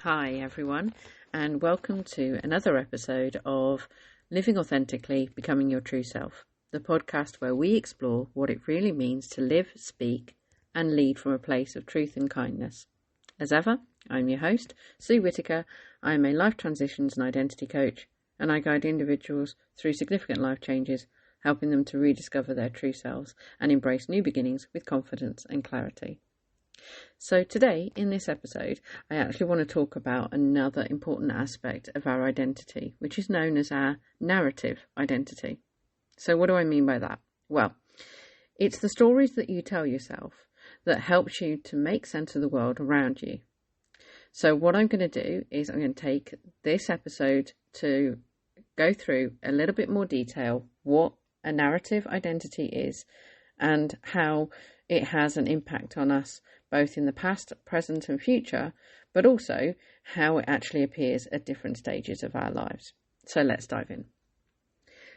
Hi everyone, and welcome to another episode of Living Authentically, Becoming Your True Self, the podcast where we explore what it really means to live, speak, and lead from a place of truth and kindness. As ever, I'm your host, Sue Whitaker. I am a life transitions and identity coach, and I guide individuals through significant life changes, helping them to rediscover their true selves and embrace new beginnings with confidence and clarity. So today, in this episode, I actually want to talk about another important aspect of our identity, which is known as our narrative identity. So what do I mean by that? Well, it's the stories that you tell yourself that helps you to make sense of the world around you. So what I'm going to do is I'm going to take this episode to go through a little bit more detail what a narrative identity is and how it has an impact on us both in the past, present and future, but also how it actually appears at different stages of our lives. So let's dive in.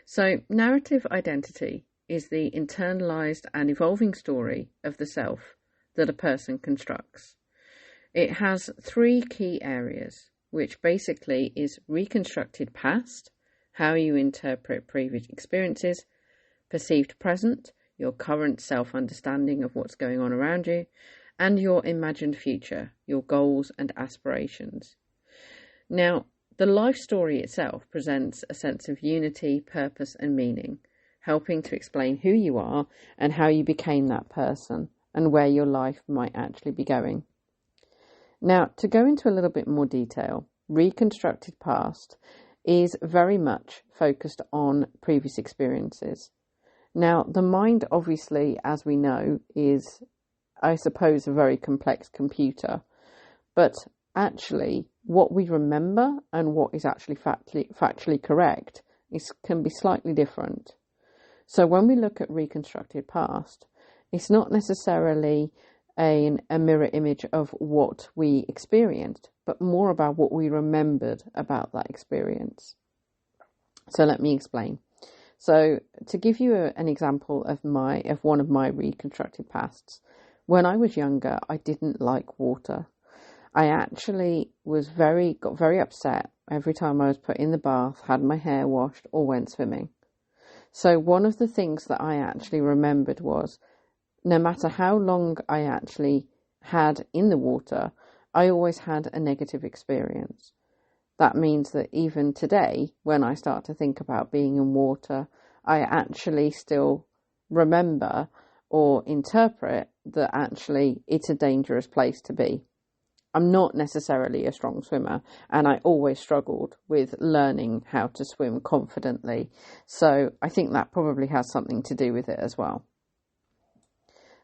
So narrative identity is the internalized and evolving story of the self that a person constructs. It has three key areas, which basically is reconstructed past, how you interpret previous experiences, perceived present, your current self-understanding of what's going on around you, and your imagined future, your goals and aspirations. Now, the life story itself presents a sense of unity, purpose and meaning, helping to explain who you are and how you became that person and where your life might actually be going. Now, to go into a little bit more detail, reconstructed past is very much focused on previous experiences. Now, the mind, obviously, as we know, is, I suppose, a very complex computer. But actually, what we remember and what is actually factually correct can be slightly different. So when we look at reconstructed past, it's not necessarily a mirror image of what we experienced, but more about what we remembered about that experience. So let me explain. So to give you an example of one of my reconstructed pasts, when I was younger, I didn't like water. I actually got very upset every time I was put in the bath, had my hair washed or went swimming. So one of the things that I actually remembered was no matter how long I actually had in the water, I always had a negative experience. That means that even today, when I start to think about being in water, I actually still remember or interpret that actually it's a dangerous place to be. I'm not necessarily a strong swimmer, and I always struggled with learning how to swim confidently. So I think that probably has something to do with it as well.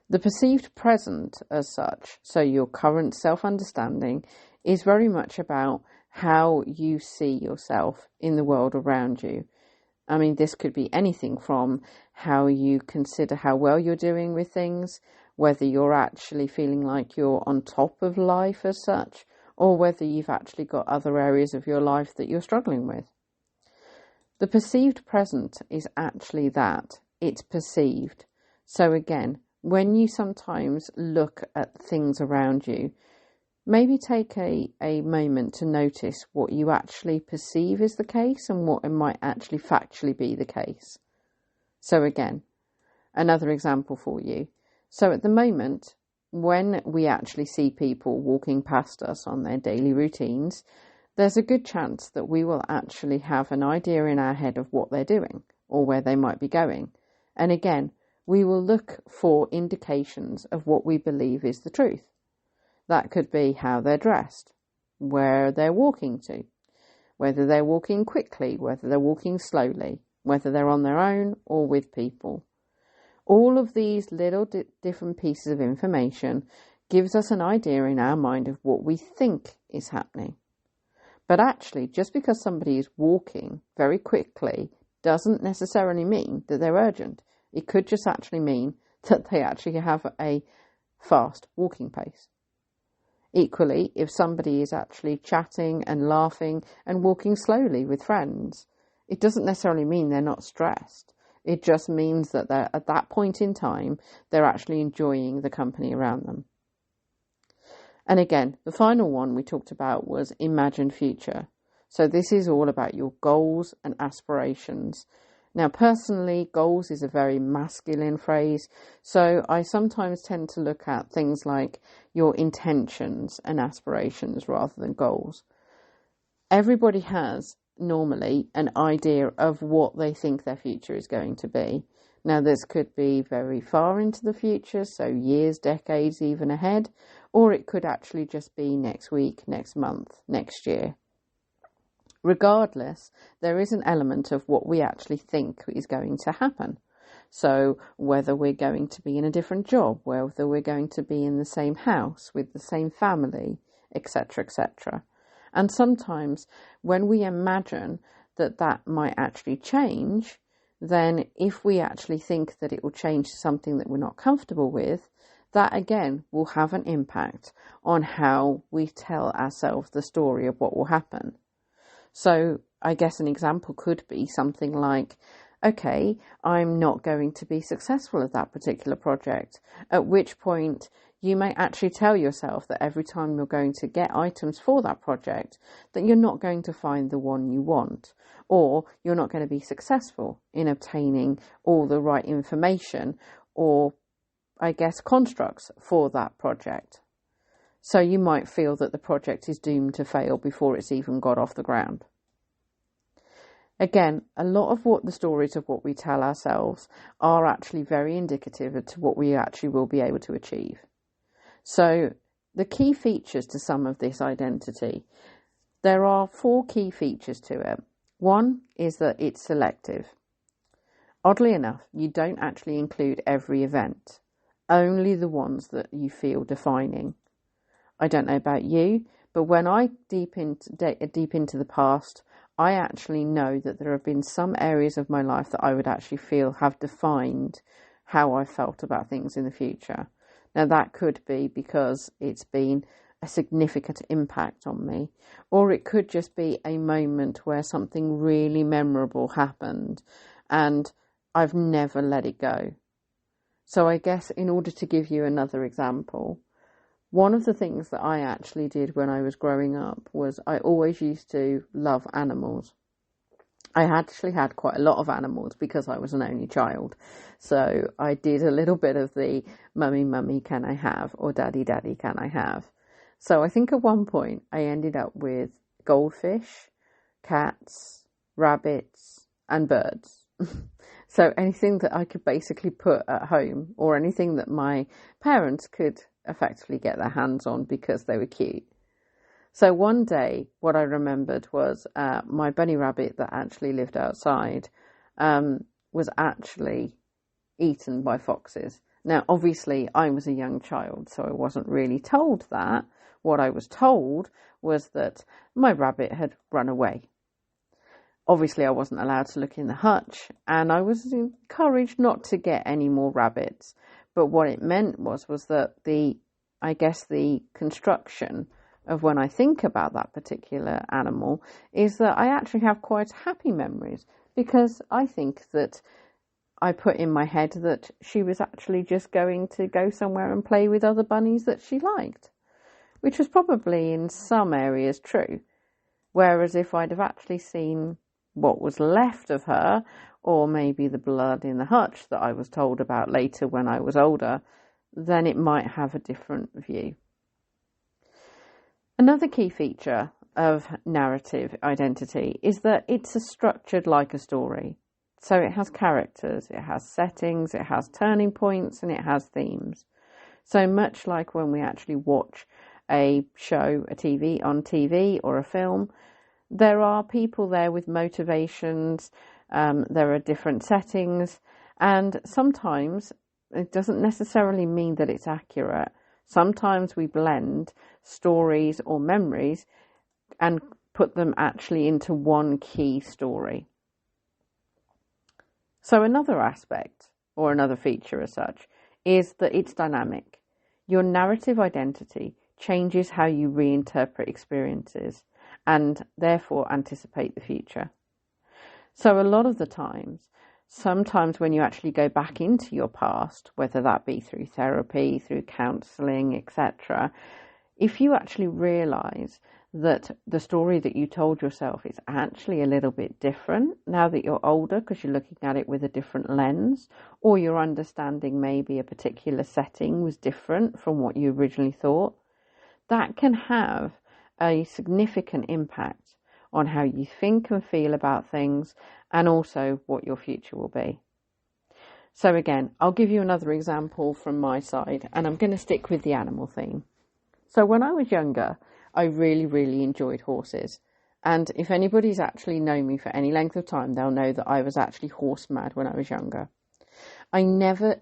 The perceived present as such, so your current self-understanding, is very much about how you see yourself in the world around you. I mean, this could be anything from how you consider how well you're doing with things, whether you're actually feeling like you're on top of life as such, or whether you've actually got other areas of your life that you're struggling with. The perceived present is actually that. It's perceived. So again, when you sometimes look at things around you, maybe take a moment to notice what you actually perceive is the case and what it might actually factually be the case. So again, another example for you. So at the moment, when we actually see people walking past us on their daily routines, there's a good chance that we will actually have an idea in our head of what they're doing or where they might be going. And again, we will look for indications of what we believe is the truth. That could be how they're dressed, where they're walking to, whether they're walking quickly, whether they're walking slowly, whether they're on their own or with people. All of these little different pieces of information gives us an idea in our mind of what we think is happening. But actually, just because somebody is walking very quickly doesn't necessarily mean that they're urgent. It could just actually mean that they actually have a fast walking pace. Equally, if somebody is actually chatting and laughing and walking slowly with friends, it doesn't necessarily mean they're not stressed. It just means that they're at that point in time, they're actually enjoying the company around them. And again, the final one we talked about was imagine future. So this is all about your goals and aspirations. Now, personally, goals is a very masculine phrase. So I sometimes tend to look at things like your intentions and aspirations rather than goals. Everybody has normally an idea of what they think their future is going to be. Now, this could be very far into the future, so years, decades, even ahead, or it could actually just be next week, next month, next year. Regardless, there is an element of what we actually think is going to happen. So whether we're going to be in a different job, whether we're going to be in the same house with the same family, etc., etc. And sometimes when we imagine that that might actually change, then if we actually think that it will change to something that we're not comfortable with, that again will have an impact on how we tell ourselves the story of what will happen. So I guess an example could be something like, okay, I'm not going to be successful at that particular project, at which point you may actually tell yourself that every time you're going to get items for that project, that you're not going to find the one you want, or you're not going to be successful in obtaining all the right information or, I guess, constructs for that project. So you might feel that the project is doomed to fail before it's even got off the ground. Again, a lot of what the stories of what we tell ourselves are actually very indicative of to what we actually will be able to achieve. So the key features to some of this identity, there are 4 key features to it. One is that it's selective. Oddly enough, you don't actually include every event, only the ones that you feel defining. I don't know about you, but when I deep into the past, I actually know that there have been some areas of my life that I would actually feel have defined how I felt about things in the future. Now, that could be because it's been a significant impact on me, or it could just be a moment where something really memorable happened and I've never let it go. So I guess in order to give you another example, one of the things that I actually did when I was growing up was I always used to love animals. I actually had quite a lot of animals because I was an only child. So I did a little bit of the mummy, mummy, can I have? Or daddy, daddy, can I have? So I think at one point I ended up with goldfish, cats, rabbits, and birds. So anything that I could basically put at home, or anything that my parents could effectively get their hands on because they were cute. So one day, what I remembered was my bunny rabbit that actually lived outside was actually eaten by foxes. Now, obviously, I was a young child, so I wasn't really told that. What I was told was that my rabbit had run away. Obviously, I wasn't allowed to look in the hutch, and I was encouraged not to get any more rabbits. But what it meant was that the construction of when I think about that particular animal is that I actually have quite happy memories, because I think that I put in my head that she was actually just going to go somewhere and play with other bunnies that she liked, which was probably in some areas true. Whereas if I'd have actually seen what was left of her, or maybe the blood in the hutch that I was told about later when I was older, then it might have a different view. Another key feature of narrative identity is that it's structured like a story. So it has characters, it has settings, it has turning points, and it has themes. So much like when we actually watch a show, on TV or a film, there are people there with motivations, there are different settings, and sometimes it doesn't necessarily mean that it's accurate. Sometimes we blend stories or memories and put them actually into one key story. So another aspect, or another feature as such, is that it's dynamic. Your narrative identity changes how you reinterpret experiences and therefore anticipate the future. So a lot of the times, sometimes when you actually go back into your past, whether that be through therapy, through counselling, etc., if you actually realise that the story that you told yourself is actually a little bit different now that you're older, because you're looking at it with a different lens, or your understanding maybe a particular setting was different from what you originally thought, that can have a significant impact on how you think and feel about things, and also what your future will be. So again, I'll give you another example from my side, and I'm going to stick with the animal theme. So when I was younger, I really enjoyed horses. And if anybody's actually known me for any length of time, they'll know that I was actually horse mad when I was younger. I never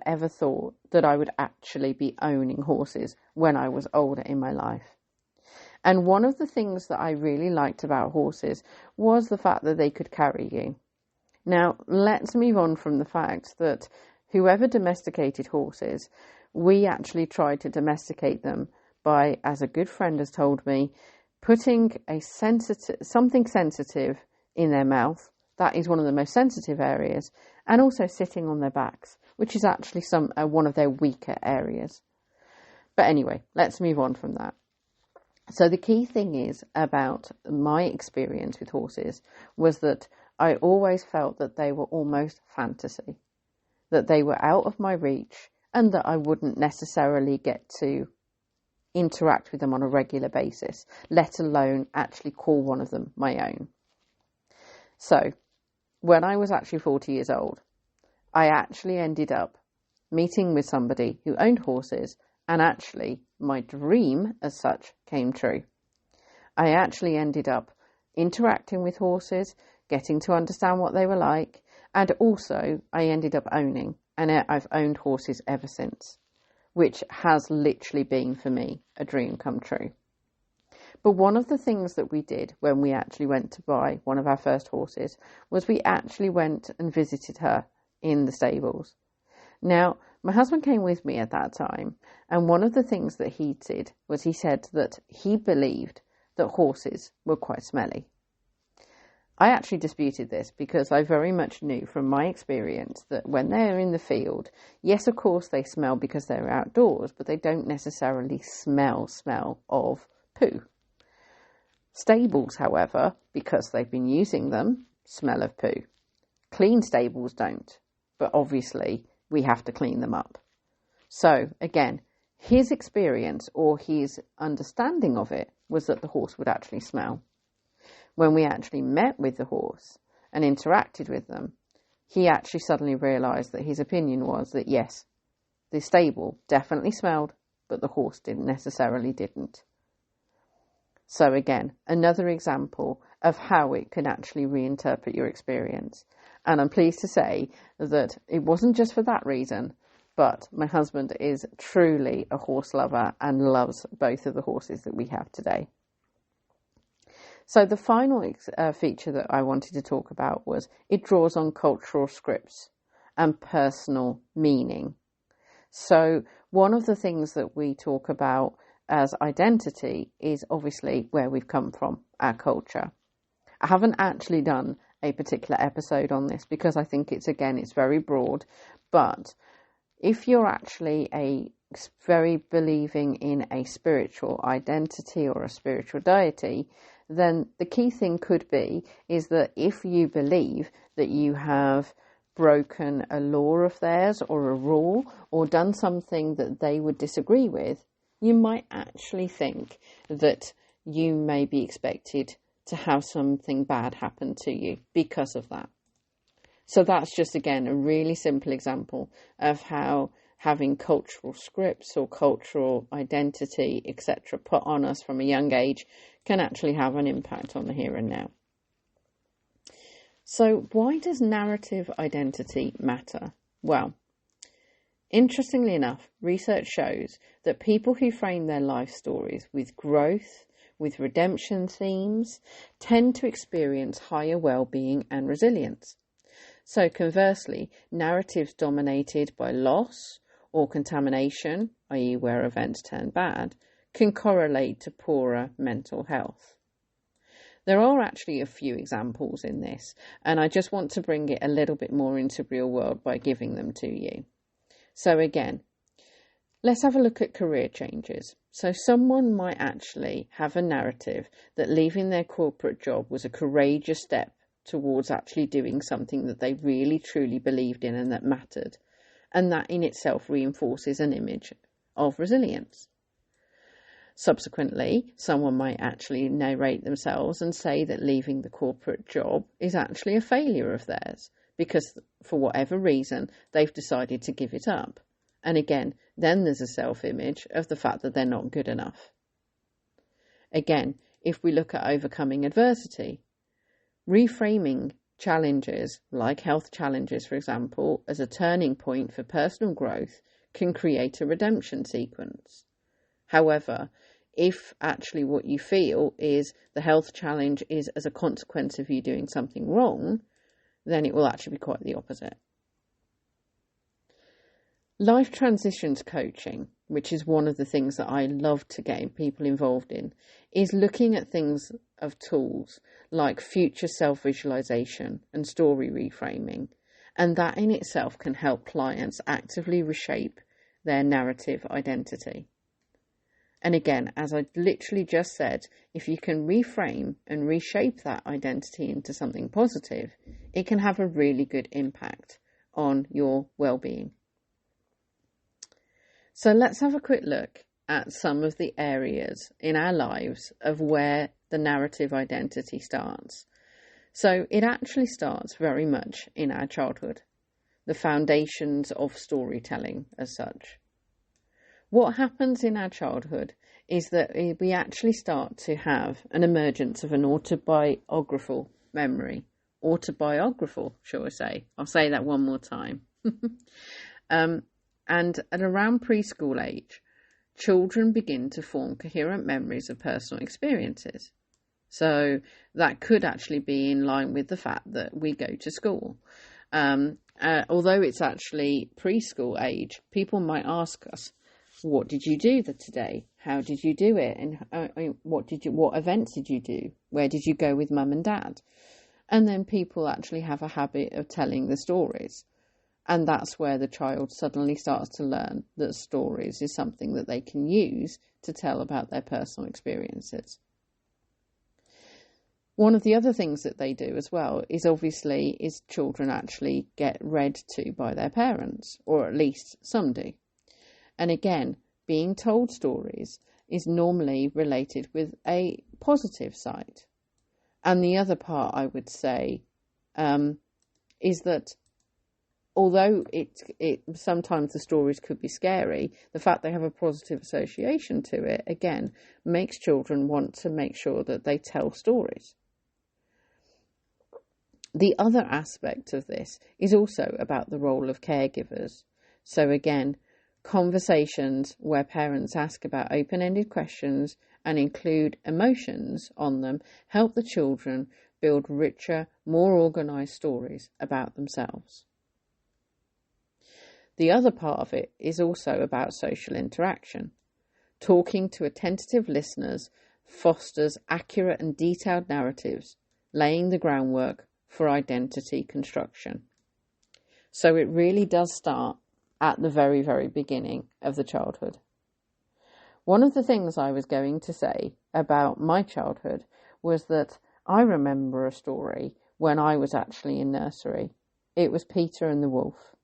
ever thought that I would actually be owning horses when I was older in my life. And one of the things that I really liked about horses was the fact that they could carry you. Now, let's move on from the fact that whoever domesticated horses, we actually tried to domesticate them by, as a good friend has told me, putting something sensitive in their mouth. That is one of the most sensitive areas, and also sitting on their backs, which is actually one of their weaker areas. But anyway, let's move on from that. So the key thing is about my experience with horses was that I always felt that they were almost fantasy, that they were out of my reach, and that I wouldn't necessarily get to interact with them on a regular basis, let alone actually call one of them my own. So when I was actually 40 years old, I actually ended up meeting with somebody who owned horses, and actually my dream as such came true. I actually ended up interacting with horses, getting to understand what they were like, and also I ended up owning, and I've owned horses ever since, which has literally been for me a dream come true. But one of the things that we did when we actually went to buy one of our first horses was we actually went and visited her in the stables. Now, my husband came with me at that time, and one of the things that he did was he said that he believed that horses were quite smelly. I actually disputed this because I very much knew from my experience that when they're in the field, yes, of course they smell because they're outdoors, but they don't necessarily smell of poo. Stables, however, because they've been using them, smell of poo. Clean stables don't, but obviously we have to clean them up. So again, his experience or his understanding of it was that the horse would actually smell. When we actually met with the horse and interacted with them, he actually suddenly realised that his opinion was that yes, the stable definitely smelled, but the horse didn't. So again, another example of how it can actually reinterpret your experience. And I'm pleased to say that it wasn't just for that reason, but my husband is truly a horse lover and loves both of the horses that we have today. So the final feature that I wanted to talk about was it draws on cultural scripts and personal meaning. So one of the things that we talk about as identity is obviously where we've come from, our culture. I haven't actually done a particular episode on this because I think it's very broad, but if you're actually very believing in a spiritual identity or a spiritual deity, then the key thing could be is that if you believe that you have broken a law of theirs or a rule or done something that they would disagree with, you might actually think that you may be expected to have something bad happen to you because of that. So that's just, again, a really simple example of how having cultural scripts or cultural identity, etc., put on us from a young age can actually have an impact on the here and now. So why does narrative identity matter? Well, interestingly enough, research shows that people who frame their life stories with growth, with redemption themes, tend to experience higher well-being and resilience. So conversely, narratives dominated by loss or contamination, i.e. where events turn bad, can correlate to poorer mental health. There are actually a few examples in this, and I just want to bring it a little bit more into real world by giving them to you. So again, Let's have a look at career changes. So someone might actually have a narrative that leaving their corporate job was a courageous step towards actually doing something that they really truly believed in and that mattered. And that in itself reinforces an image of resilience. Subsequently, someone might actually narrate themselves and say that leaving the corporate job is actually a failure of theirs because for whatever reason they've decided to give it up. And again, then there's a self-image of the fact that they're not good enough. Again, if we look at overcoming adversity, reframing challenges like health challenges, for example, as a turning point for personal growth can create a redemption sequence. However, if actually what you feel is the health challenge is as a consequence of you doing something wrong, then it will actually be quite the opposite. Life transitions coaching, which is one of the things that I love to get people involved in, is looking at things of tools like future self-visualization and story reframing. And that in itself can help clients actively reshape their narrative identity. And again, as I literally just said, if you can reframe and reshape that identity into something positive, it can have a really good impact on your well-being. So let's have a quick look at some of the areas in our lives of where the narrative identity starts. So it actually starts very much in our childhood, the foundations of storytelling as such. What happens in our childhood is that we actually start to have an emergence of an autobiographical memory. Autobiographical, shall I say? I'll say that one more time. And at around preschool age, children begin to form coherent memories of personal experiences. So that could actually be in line with the fact that we go to school. Although it's actually preschool age, people might ask us, what did you do today? How did you do it? And what events did you do? Where did you go with mum and dad? And then people actually have a habit of telling the stories. And that's where the child suddenly starts to learn that stories is something that they can use to tell about their personal experiences. One of the other things that they do as well is children actually get read to by their parents, or at least some do. And again, being told stories is normally related with a positive side. And the other part I would say is that although it sometimes the stories could be scary, the fact they have a positive association to it, again, makes children want to make sure that they tell stories. The other aspect of this is also about the role of caregivers. So again, conversations where parents ask about open-ended questions and include emotions on them help the children build richer, more organised stories about themselves. The other part of it is also about social interaction. Talking to attentive listeners fosters accurate and detailed narratives, laying the groundwork for identity construction. So it really does start at the very, very beginning of the childhood. One of the things I was going to say about my childhood was that I remember a story when I was actually in nursery. It was Peter and the Wolf.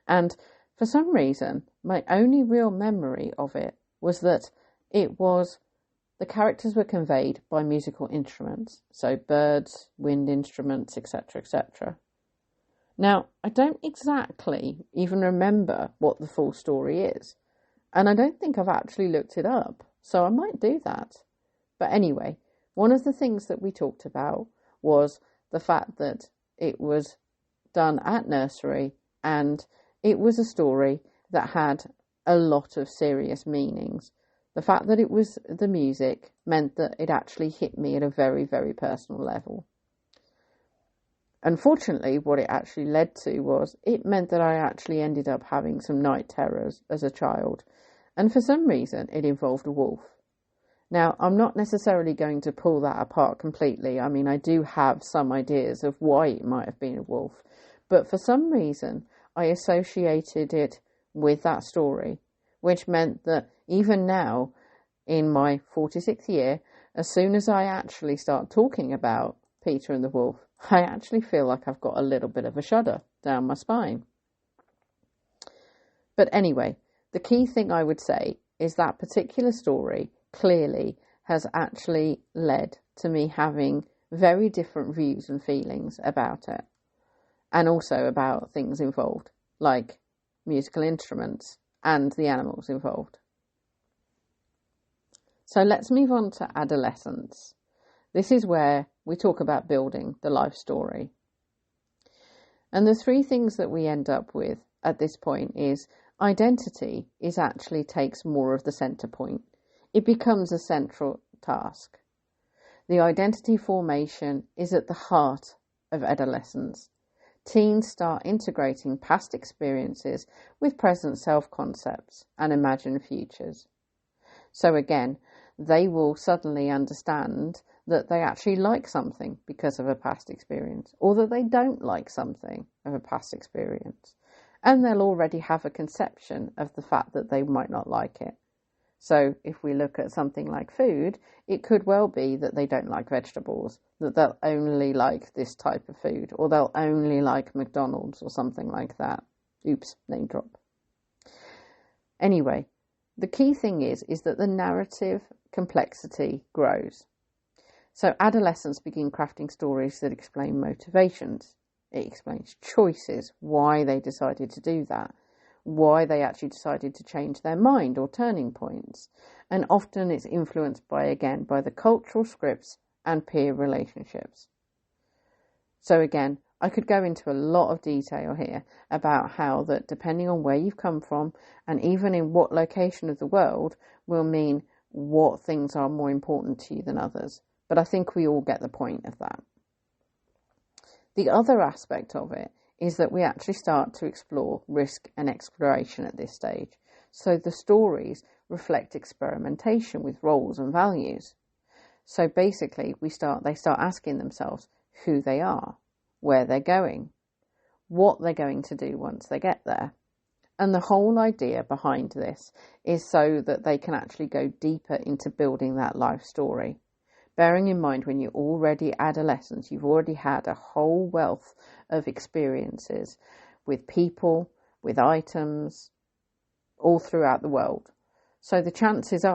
And for some reason, my only real memory of it was that the characters were conveyed by musical instruments. So birds, wind instruments, etc., etc. Now, I don't exactly even remember what the full story is. And I don't think I've actually looked it up. So I might do that. But anyway, one of the things that we talked about was the fact that it was done at nursery and it was a story that had a lot of serious meanings. The fact that it was the music meant that it actually hit me at a very, very personal level. Unfortunately, what it actually led to was it meant that I actually ended up having some night terrors as a child. And for some reason, it involved a wolf. Now, I'm not necessarily going to pull that apart completely. I mean, I do have some ideas of why it might have been a wolf. But for some reason, I associated it with that story, which meant that even now, in my 46th year, as soon as I actually start talking about Peter and the Wolf, I actually feel like I've got a little bit of a shudder down my spine. But anyway, the key thing I would say is that particular story clearly has actually led to me having very different views and feelings about it, and also about things involved, like musical instruments and the animals involved. So let's move on to adolescence. This is where we talk about building the life story. And the three things that we end up with at this point is identity actually takes more of the centre point. It becomes a central task. The identity formation is at the heart of adolescence. Teens start integrating past experiences with present self-concepts and imagined futures. So again, they will suddenly understand that they actually like something because of a past experience, or that they don't like something of a past experience. And they'll already have a conception of the fact that they might not like it. So if we look at something like food, it could well be that they don't like vegetables, that they'll only like this type of food, or they'll only like McDonald's or something like that. Oops, name drop. Anyway, the key thing is that the narrative complexity grows. So adolescents begin crafting stories that explain motivations. It explains choices, why they decided to do that, why they actually decided to change their mind or turning points. And often it's influenced by the cultural scripts and peer relationships. So again, I could go into a lot of detail here about how that depending on where you've come from and even in what location of the world will mean what things are more important to you than others. But I think we all get the point of that. The other aspect of it is that we actually start to explore risk and exploration at this stage. So the stories reflect experimentation with roles and values. So basically they start asking themselves who they are, where they're going, what they're going to do once they get there. And the whole idea behind this is so that they can actually go deeper into building that life story. Bearing in mind, when you're already adolescents, you've already had a whole wealth of experiences with people, with items, all throughout the world. So the chances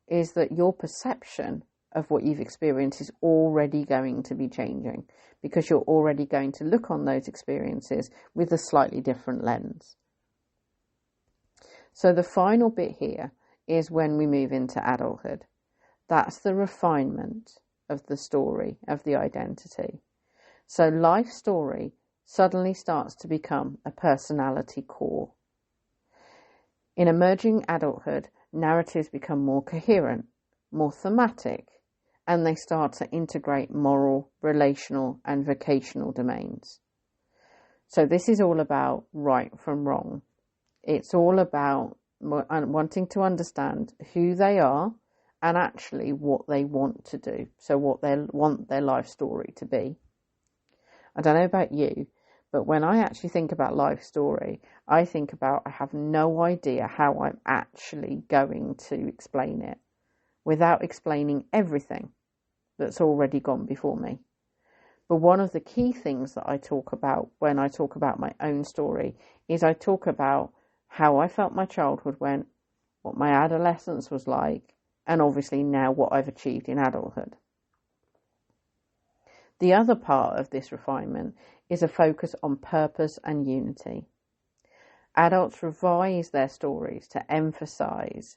is that your perception of what you've experienced is already going to be changing, because you're already going to look on those experiences with a slightly different lens. So the final bit here is when we move into adulthood. That's the refinement of the story, of the identity. So life story suddenly starts to become a personality core. In emerging adulthood, narratives become more coherent, more thematic, and they start to integrate moral, relational, and vocational domains. So this is all about right from wrong. It's all about wanting to understand who they are and actually what they want to do. So what they want their life story to be. I don't know about you, but when I actually think about life story, I think about I have no idea how I'm actually going to explain it without explaining everything that's already gone before me. But one of the key things that I talk about when I talk about my own story is I talk about how I felt my childhood went, what my adolescence was like, and obviously now what I've achieved in adulthood. The other part of this refinement is a focus on purpose and unity. Adults revise their stories to emphasize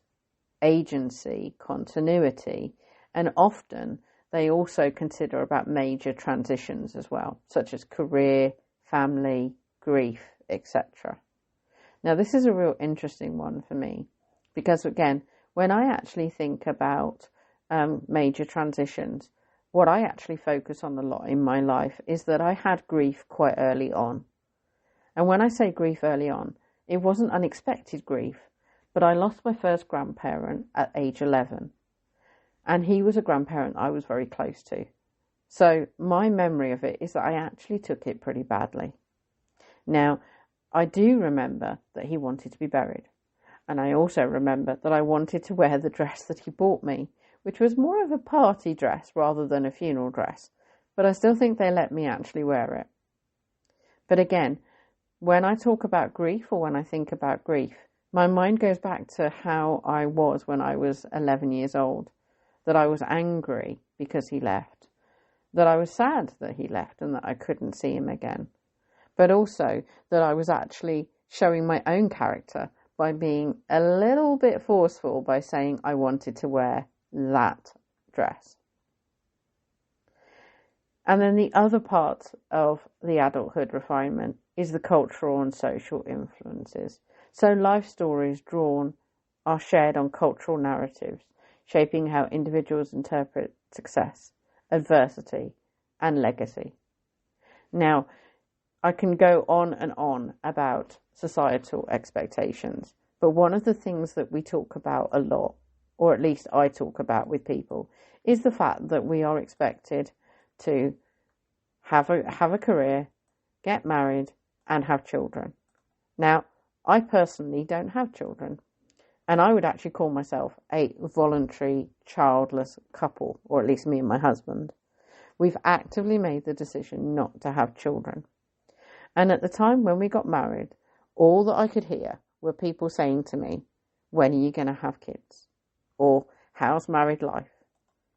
agency, continuity, and often they also consider about major transitions as well, such as career, family, grief, etc. Now, this is a real interesting one for me because, again, when I actually think about major transitions, what I actually focus on a lot in my life is that I had grief quite early on. And when I say grief early on, it wasn't unexpected grief, but I lost my first grandparent at age 11. And he was a grandparent I was very close to. So my memory of it is that I actually took it pretty badly. Now, I do remember that he wanted to be buried. And I also remember that I wanted to wear the dress that he bought me, which was more of a party dress rather than a funeral dress. But I still think they let me actually wear it. But again, when I talk about grief or when I think about grief, my mind goes back to how I was when I was 11 years old, that I was angry because he left, that I was sad that he left and that I couldn't see him again, but also that I was actually showing my own character by being a little bit forceful by saying I wanted to wear that dress. And then the other part of the adulthood refinement is the cultural and social influences. So life stories drawn are shared on cultural narratives, shaping how individuals interpret success, adversity, and legacy. Now, I can go on and on about societal expectations, but one of the things that we talk about a lot, or at least I talk about with people, is the fact that we are expected to have a career, get married, and have children. Now, I personally don't have children, and I would actually call myself a voluntary childless couple, or at least me and my husband. We've actively made the decision not to have children. And at the time when we got married, all that I could hear were people saying to me, when are you going to have kids? Or, how's married life?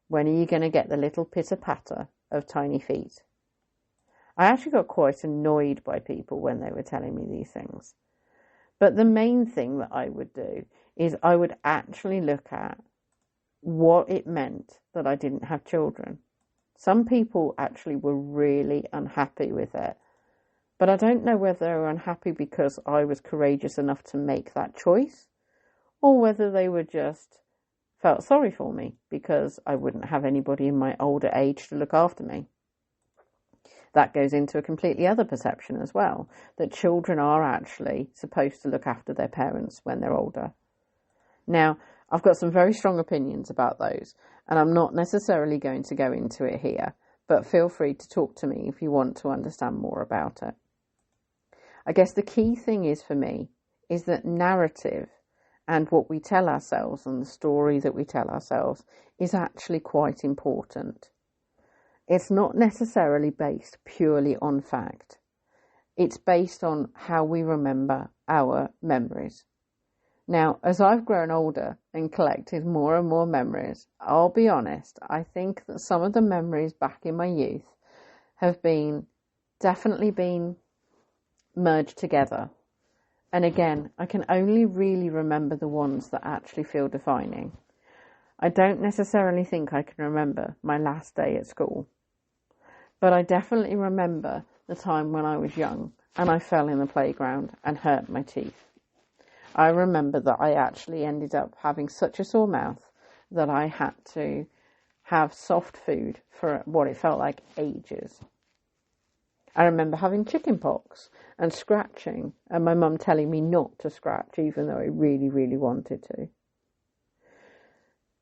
When are you going to get the little pitter-patter of tiny feet? I actually got quite annoyed by people when they were telling me these things. But the main thing that I would do is I would actually look at what it meant that I didn't have children. Some people actually were really unhappy with it. But I don't know whether they were unhappy because I was courageous enough to make that choice, or whether they were just felt sorry for me because I wouldn't have anybody in my older age to look after me. That goes into a completely other perception as well, that children are actually supposed to look after their parents when they're older. Now, I've got some very strong opinions about those, and I'm not necessarily going to go into it here, but feel free to talk to me if you want to understand more about it. I guess the key thing is for me is that narrative and what we tell ourselves and the story that we tell ourselves is actually quite important. It's not necessarily based purely on fact. It's based on how we remember our memories. Now, as I've grown older and collected more and more memories, I'll be honest, I think that some of the memories back in my youth have definitely been merged together. And again, I can only really remember the ones that actually feel defining. I don't necessarily think I can remember my last day at school, but I definitely remember the time when I was young and I fell in the playground and hurt my teeth. I remember that I actually ended up having such a sore mouth that I had to have soft food for what it felt like ages. I remember having chicken pox and scratching, and my mum telling me not to scratch even though I really, really wanted to.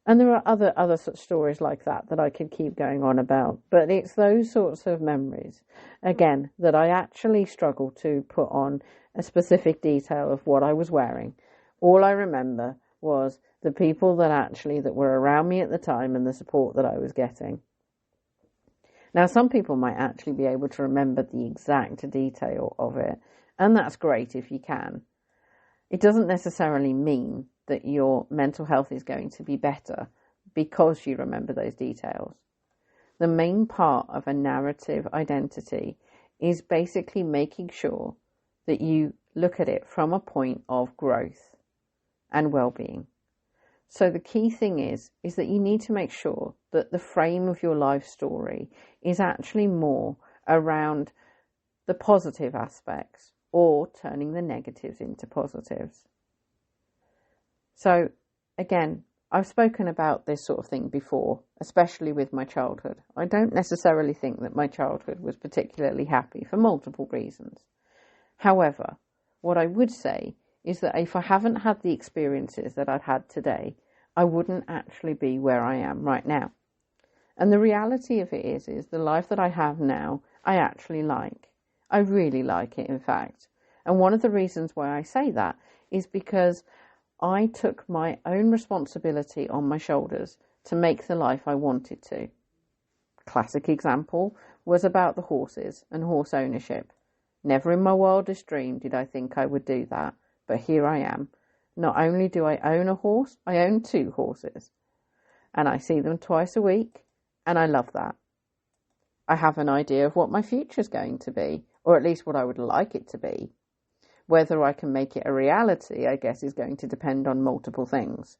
And there are other such stories like that I could keep going on about, but it's those sorts of memories, again, that I actually struggle to put on a specific detail of what I was wearing. All I remember was the people that were around me at the time and the support that I was getting. Now, some people might actually be able to remember the exact detail of it, and that's great if you can. It doesn't necessarily mean that your mental health is going to be better because you remember those details. The main part of a narrative identity is basically making sure that you look at it from a point of growth and well-being. So the key thing is that you need to make sure that the frame of your life story is actually more around the positive aspects or turning the negatives into positives. So again, I've spoken about this sort of thing before, especially with my childhood. I don't necessarily think that my childhood was particularly happy for multiple reasons. However, what I would say is that if I haven't had the experiences that I've had today, I wouldn't actually be where I am right now. And the reality of it is the life that I have now, I actually like. I really like it, in fact. And one of the reasons why I say that is because I took my own responsibility on my shoulders to make the life I wanted to. Classic example was about the horses and horse ownership. Never in my wildest dream did I think I would do that, but here I am. Not only do I own a horse, I own 2 horses. And I see them twice a week, and I love that. I have an idea of what my future's going to be, or at least what I would like it to be. Whether I can make it a reality, I guess, is going to depend on multiple things.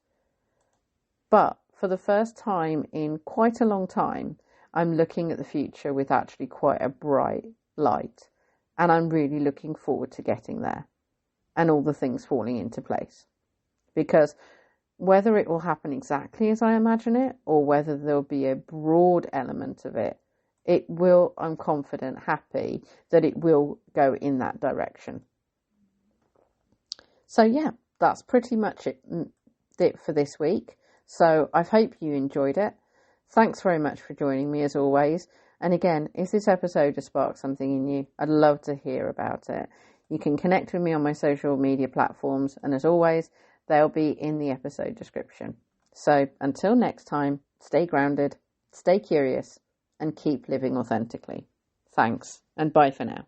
But for the first time in quite a long time, I'm looking at the future with actually quite a bright light. And I'm really looking forward to getting there and all the things falling into place. Because whether it will happen exactly as I imagine it, or whether there'll be a broad element of it, it will, I'm confident, happy that it will go in that direction. So yeah, that's pretty much it for this week. So I hope you enjoyed it. Thanks very much for joining me as always. And again, if this episode has sparked something in you, I'd love to hear about it. You can connect with me on my social media platforms, and as always, they'll be in the episode description. So until next time, stay grounded, stay curious, and keep living authentically. Thanks, and bye for now.